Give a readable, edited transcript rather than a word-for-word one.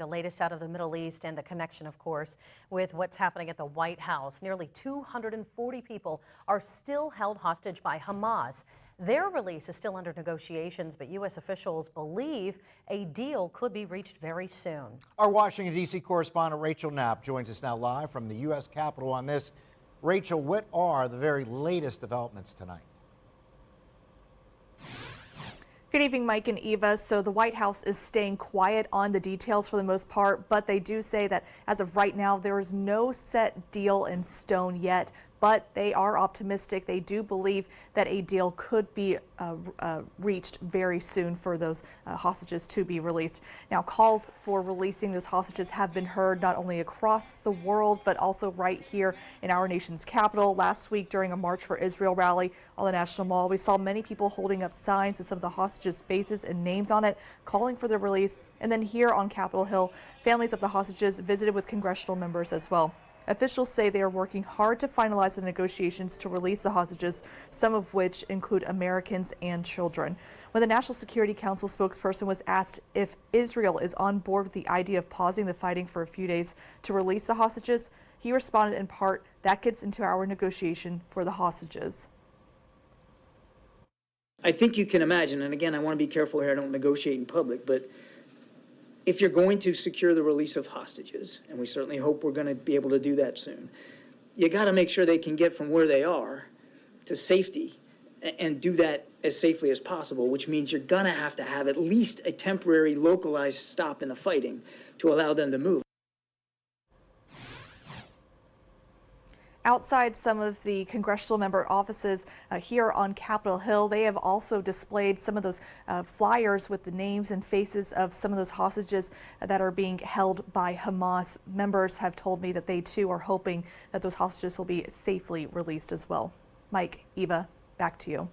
The latest out of the Middle East and the connection, of course, with what's happening at the White House. Nearly 240 people are still held hostage by Hamas. Their release is still under negotiations, but U.S. officials believe a deal could be reached very soon. Our Washington, D.C. correspondent Rachel Knapp joins us now live from the U.S. Capitol on this. Rachel, what are the very latest developments tonight? Good evening, Mike and Eva. So the White House is staying quiet on the details for the most part, but they do say that as of right now, there is no set deal in stone yet. But they are optimistic. They do believe that a deal could be reached very soon for those hostages to be released. Now, calls for releasing those hostages have been heard not only across the world, but also right here in our nation's capital. Last week, during a March for Israel rally on the National Mall, we saw many people holding up signs with some of the hostages' faces and names on it, calling for their release. And then here on Capitol Hill, families of the hostages visited with congressional members as well. Officials say they are working hard to finalize the negotiations to release the hostages, some of which include Americans and children. When the National Security Council spokesperson was asked if Israel is on board with the idea of pausing the fighting for a few days to release the hostages, he responded in part, "That gets into our negotiation for the hostages." I think you can imagine, and again, I want to be careful here, I don't negotiate in public, but if you're going to secure the release of hostages, and we certainly hope we're going to be able to do that soon, you got to make sure they can get from where they are to safety and do that as safely as possible, which means you're going to have at least a temporary localized stop in the fighting to allow them to move. Outside some of the congressional member offices here on Capitol Hill, they have also displayed some of those flyers with the names and faces of some of those hostages that are being held by Hamas. Members have told me that they too are hoping that those hostages will be safely released as well. Mike, Eva, back to you.